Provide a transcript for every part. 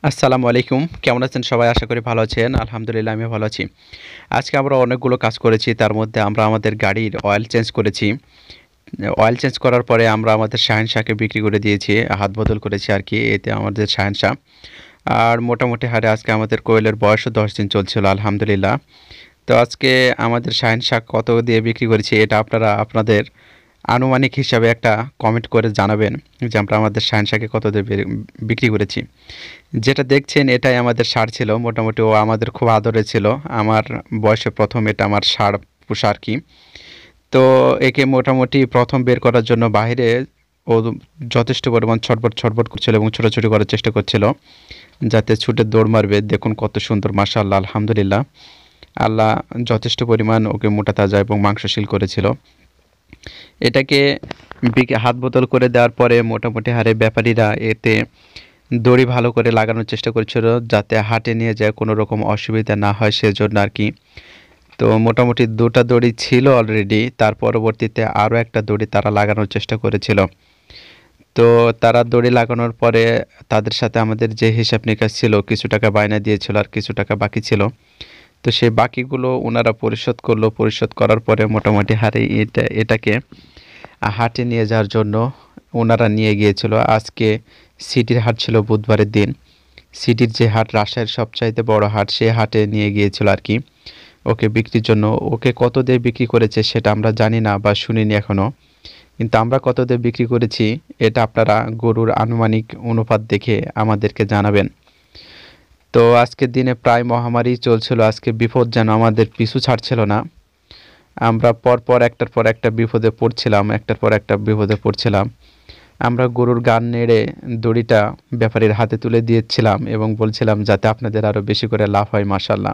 আসসালামু আলাইকুম। কেমন আছেন সবাই? আশা করি ভালো আছেন। আলহামদুলিল্লাহ আমিও ভালো আছি। আজকে আমরা অনেকগুলো কাজ করেছি। তার মধ্যে আমরা আমাদের গাড়ির অয়েল চেঞ্জ করেছি। অয়েল চেঞ্জ করার পরে আমরা আমাদের শাহেনশাকে বিক্রি করে দিয়েছি। হাত বদল করেছি আরকি। এতে আমাদের শাহেনশা। আর মোটামুটি হারে আজকে আমাদের কোয়েলের বয়সও ১০ দিন চলছিল আলহামদুলিল্লাহ। তো আজকে আমাদের শাহেনশা কত দিয়ে বিক্রি করেছি এটা আপনারা আপনাদের আনুমানিক হিসাবে একটা কমেন্ট করে জানাবেন যে আমরা আমাদের শাহেনশাকে কত দিয়ে বিক্রি করেছি। যেটা দেখছেন এটাই আমাদের ষাঁড় ছিল। মোটামুটি ও আমাদের খুব আদরের ছিল। আমার বয়সে ১ম এটা আমার ষাঁড় পোষা আরকি। তো একে মোটামুটি ১ম বের করার জন্য বাহিরে ও যথেষ্ট পরিমাণ ছটফট করছিল এবং ছোটাছুটি করার চেষ্টা করছিল। যাতে ছুটে দৌড় মারবে। দেখুন কত সুন্দর মাশাআল্লাহ আলহামদুলিল্লাহ। আল্লাহ যথেষ্ট পরিমাণ ওকে মোটা তাজা এবং মাংসশীল করেছিল। এটাকে হাত বোতল করে দেওয়ার পরে মোটামুটি হারে ব্যাপারীরা এতে দড়ি ভালো করে লাগানোর চেষ্টা করছিল যাতে হাটে নিয়ে যায় কোনো রকম অসুবিধা না হয় সেজন্য আর কি। তো মোটামুটি ২টা দড়ি ছিল অলরেডি। তার পরবর্তীতে আরও একটা দড়ি তারা লাগানোর চেষ্টা করেছিল। তো তারা দড়ি লাগানোর পরে তাদের সাথে আমাদের যে হিসাব নিকাশ ছিল, কিছু টাকা বায়না দিয়েছিল আর কিছু টাকা বাকি ছিল। তো সেই বাকিগুলো ওনারা পরিশোধ করলো। পরিশোধ করার পরে মোটামুটি হারে এটাকে হাটে নিয়ে যাওয়ার জন্য ওনারা নিয়ে গিয়েছিল। আজকে সিটির হাট ছিল বুধবারের দিন। সিটির যে হাট রাজশাহীর সবচাইতে বড় হাট, সে হাটে নিয়ে গিয়েছিল আর কি ওকে বিক্রির জন্য। ওকে কত দিয়ে বিক্রি করেছে সেটা আমরা জানি না বা শুনিনি এখনও। কিন্তু আমরা কত দিয়ে বিক্রি করেছি এটা আপনারা গরুর আনুমানিক অনুপাত দেখে আমাদেরকে জানাবেন। তো আজকের দিনে প্রায় মহামারী চলছিল। আজকে বিপদ যেন আমাদের পিছু ছাড়ছিল না। আমরা পরপর একটার পর একটা বিপদে পড়ছিলাম, একটার পর একটা বিপদে পড়ছিলাম। আমরা গরুর গান নেড়ে দড়িটা ব্যাপারীর হাতে তুলে দিয়েছিলাম এবং বলছিলাম যাতে আপনাদের আরও বেশি করে লাভ হয় মাশাআল্লাহ।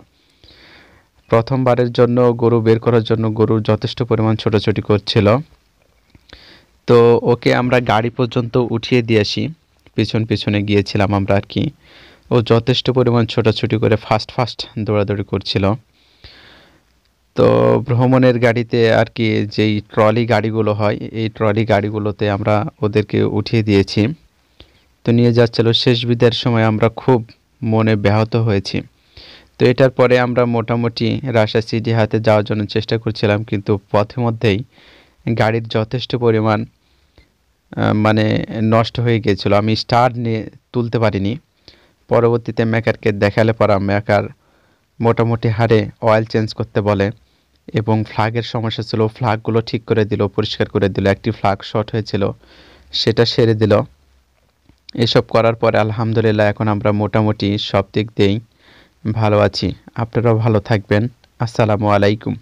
প্রথমবারের জন্য গরু বের করার জন্য গরু যথেষ্ট পরিমাণ ছোটাছুটি করছিল। তো ওকে আমরা গাড়ি পর্যন্ত উঠিয়ে দিয়ে আসি। পিছনে গিয়েছিলাম আমরা আর কি। ও যথেষ্ট পরিমাণ ছোটাছুটি করে ফাস্ট দৌড়াদৌড়ি করছিল। তো ভ্রমণের গাড়িতে আর কি যেই ট্রলি গাড়িগুলো হয়, এই ট্রলি গাড়িগুলোতে আমরা ওদেরকে উঠিয়ে দিয়েছি। তো নিয়ে যাচ্ছিল। শেষ বিদায়ের সময় আমরা খুব মনে ব্যাহত হয়েছি। তো এটার পরে আমরা মোটামুটি রাজশাহী সিটি হাতে যাওয়ার জন্য চেষ্টা করছিলাম, কিন্তু পথে মধ্যেই গাড়ির যথেষ্ট পরিমাণ মানে নষ্ট হয়ে গিয়েছিল। আমি স্টার্ট নিয়ে তুলতে পারিনি। পরবর্তীতে মেকারকে দেখালে পরা মেকার মোটামুটি হারে অয়েল চেঞ্জ করতে বলে এবং ফ্লাগের সমস্যা ছিল। ফ্লাগগুলো ঠিক করে দিল, পরিষ্কার করে দিল। একটি ফ্লাগ শর্ট হয়েছিল, সেটা সেরে দিল। এসব করার পরে আলহামদুলিল্লাহ এখন আমরা মোটামুটি সব দিক দিয়েই ভালো আছি। আপনারাও ভালো থাকবেন। আসসালামু আলাইকুম।